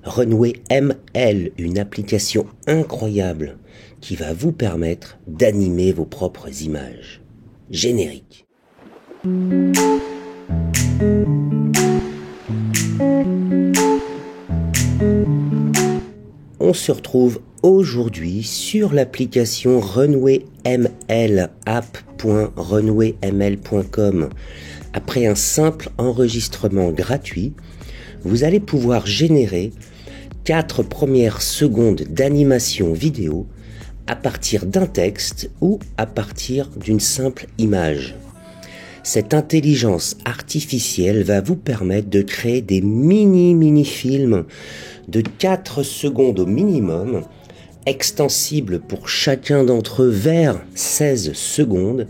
Runway ML, une application incroyable qui va vous permettre d'animer vos propres images. Générique. On se retrouve aujourd'hui sur l'application Runway ML, app.runwayml.com. Après un simple enregistrement gratuit, vous allez pouvoir générer 4 premières secondes d'animation vidéo à partir d'un texte ou à partir d'une simple image. Cette intelligence artificielle va vous permettre de créer des mini-films de 4 secondes au minimum, extensibles pour chacun d'entre eux vers 16 secondes,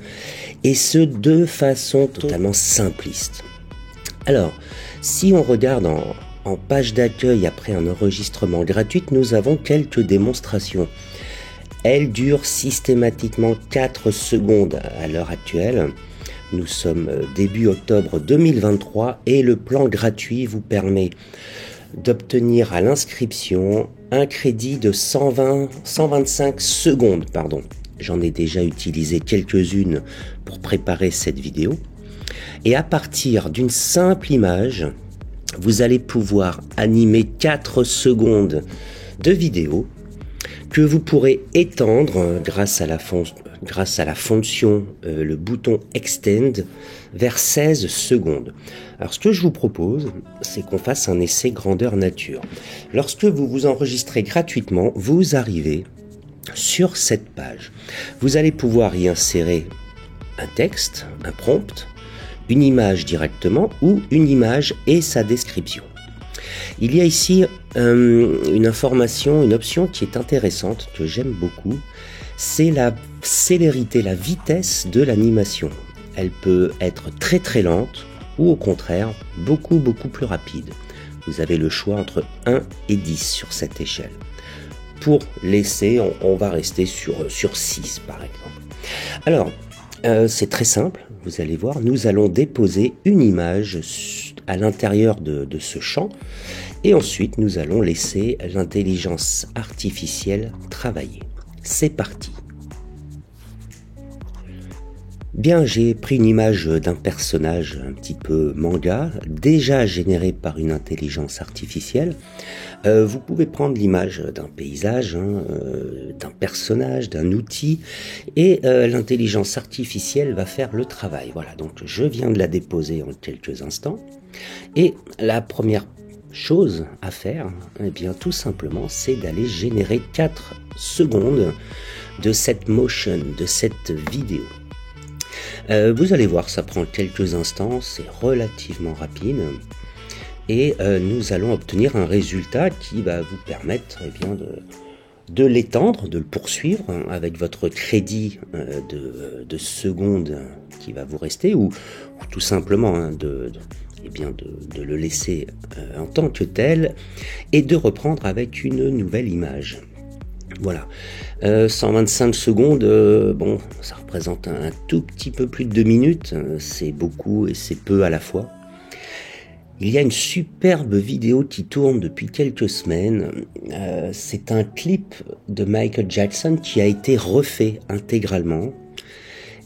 et ce de façon totalement simpliste. Alors, si on regarde en page d'accueil après un enregistrement gratuit, nous avons quelques démonstrations. Elles durent systématiquement 4 secondes à l'heure actuelle. Nous sommes début octobre 2023 et le plan gratuit vous permet d'obtenir à l'inscription un crédit de 125 secondes. J'en ai déjà utilisé quelques-unes pour préparer cette vidéo. Et à partir d'une simple image, vous allez pouvoir animer 4 secondes de vidéo que vous pourrez étendre grâce à la fonction, le bouton Extend, vers 16 secondes. Alors ce que je vous propose, c'est qu'on fasse un essai grandeur nature. Lorsque vous vous enregistrez gratuitement, vous arrivez sur cette page. Vous allez pouvoir y insérer un texte, un prompt, une image directement ou une image et sa description. Il y a ici une information, une option qui est intéressante, que j'aime beaucoup, c'est la célérité, la vitesse de l'animation. Elle peut être très très lente ou au contraire beaucoup plus rapide. Vous avez le choix entre 1 et 10 sur cette échelle. Pour l'essai, on va rester sur 6 par exemple. Alors, c'est très simple, vous allez voir, nous allons déposer une image à l'intérieur de ce champ et ensuite nous allons laisser l'intelligence artificielle travailler. C'est parti. Bien, j'ai pris une image d'un personnage un petit peu manga, déjà généré par une intelligence artificielle. Vous pouvez prendre l'image d'un paysage, d'un personnage, d'un outil, et l'intelligence artificielle va faire le travail. Voilà, donc je viens de la déposer en quelques instants. Et la première chose à faire, eh bien, tout simplement, c'est d'aller générer 4 secondes de cette motion, de cette vidéo. Vous allez voir, ça prend quelques instants, c'est relativement rapide et nous allons obtenir un résultat qui va vous permettre de l'étendre, de le poursuivre avec votre crédit de secondes qui va vous rester ou tout simplement de le laisser en tant que tel et de reprendre avec une nouvelle image. Voilà, 125 secondes, bon, ça représente un tout petit peu plus de 2 minutes, c'est beaucoup et c'est peu à la fois. Il y a une superbe vidéo qui tourne depuis quelques semaines, c'est un clip de Michael Jackson qui a été refait intégralement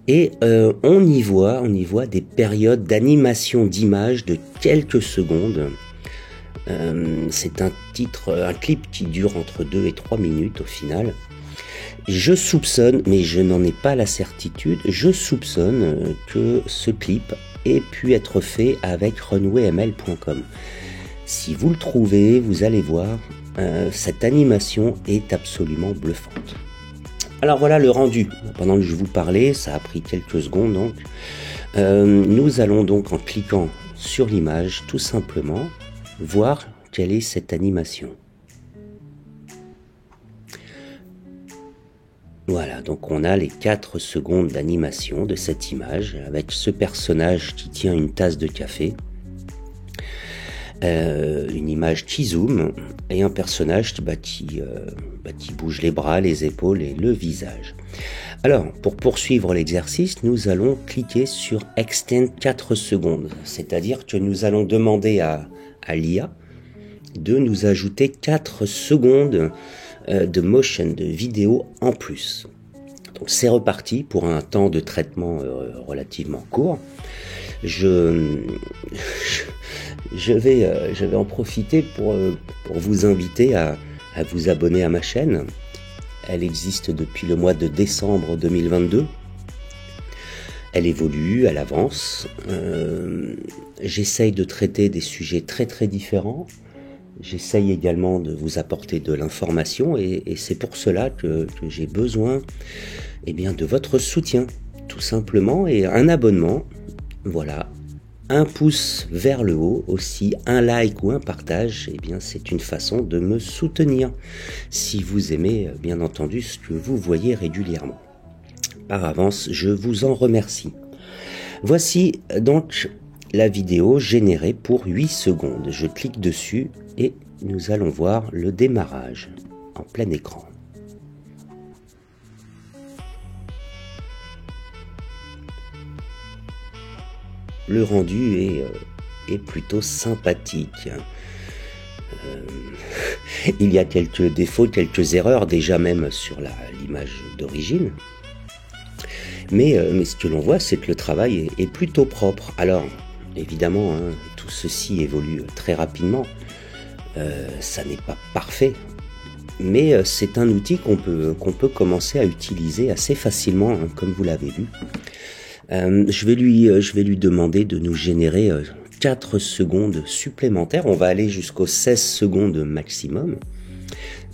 et on y voit des périodes d'animation d'images de quelques secondes. C'est un clip qui dure entre 2 et 3 minutes au final. Je soupçonne, mais je n'en ai pas la certitude, je soupçonne que ce clip ait pu être fait avec runwayml.com. Si vous le trouvez, vous allez voir, cette animation est absolument bluffante. Alors voilà le rendu. Pendant que je vous parlais, ça a pris quelques secondes donc. Nous allons donc en cliquant sur l'image, tout simplement, voir quelle est cette animation. Voilà, donc on a les 4 secondes d'animation de cette image avec ce personnage qui tient une tasse de café, une image qui zoome et un personnage qui bouge les bras, les épaules et le visage. Alors, pour poursuivre l'exercice, nous allons cliquer sur Extend 4 secondes, c'est-à-dire que nous allons demander à l'IA de nous ajouter 4 secondes de motion, de vidéo en plus. Donc c'est reparti pour un temps de traitement relativement court. Je vais en profiter pour vous inviter à vous abonner à ma chaîne. Elle existe depuis le mois de décembre 2022. Elle évolue, elle avance. J'essaye de traiter des sujets très différents. J'essaye également de vous apporter de l'information et c'est pour cela que j'ai besoin de votre soutien, tout simplement, et un abonnement. Voilà, un pouce vers le haut, aussi un like ou un partage, c'est une façon de me soutenir, si vous aimez bien entendu ce que vous voyez régulièrement. Par avance, je vous en remercie. Voici donc la vidéo générée pour 8 secondes. Je clique dessus et nous allons voir le démarrage en plein écran. Le rendu est plutôt sympathique. Il y a quelques défauts, quelques erreurs déjà même sur l'image d'origine. Mais ce que l'on voit, c'est que le travail est plutôt propre. Alors, évidemment, tout ceci évolue très rapidement. Ça n'est pas parfait. Mais c'est un outil qu'on peut commencer à utiliser assez facilement, comme vous l'avez vu. Je vais lui demander de nous générer 4 secondes supplémentaires. On va aller jusqu'aux 16 secondes maximum.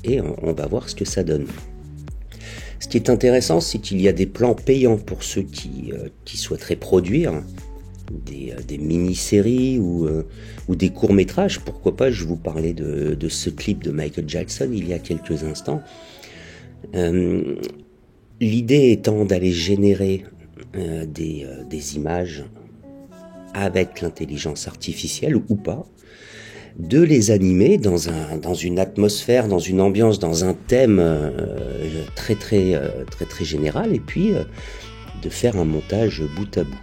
Et on va voir ce que ça donne. Ce qui est intéressant, c'est qu'il y a des plans payants pour ceux qui souhaiteraient produire des mini-séries ou des courts-métrages. Pourquoi pas, je vous parlais de ce clip de Michael Jackson il y a quelques instants. L'idée étant d'aller générer des images avec l'intelligence artificielle ou pas, de les animer dans une atmosphère, dans une ambiance, dans un thème très général, et puis de faire un montage bout à bout.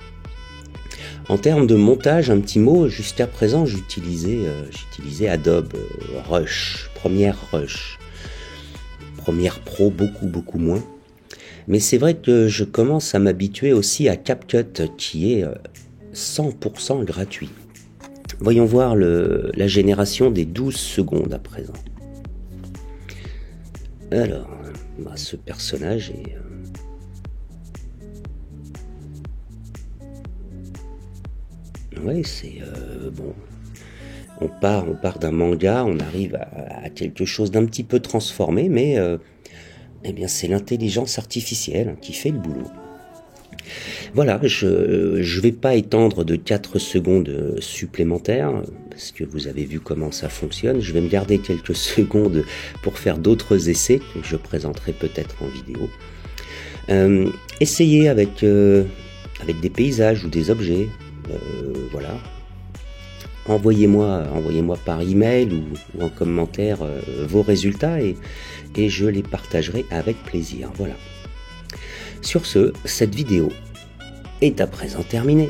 En termes de montage, un petit mot, jusqu'à présent j'utilisais Adobe Rush, Premiere Rush, Premiere Pro beaucoup moins. Mais c'est vrai que je commence à m'habituer aussi à CapCut qui est 100% gratuit. Voyons voir la génération des 12 secondes à présent. Alors, ce personnage est... Ouais, c'est... bon... On part d'un manga, on arrive à quelque chose d'un petit peu transformé, mais... c'est l'intelligence artificielle qui fait le boulot. Voilà, je vais pas étendre de 4 secondes supplémentaires, parce que vous avez vu comment ça fonctionne. Je vais me garder quelques secondes pour faire d'autres essais, que je présenterai peut-être en vidéo. Essayez avec des paysages ou des objets, voilà. Envoyez-moi par email ou en commentaire vos résultats et je les partagerai avec plaisir. Voilà. Sur ce, cette vidéo est à présent terminée.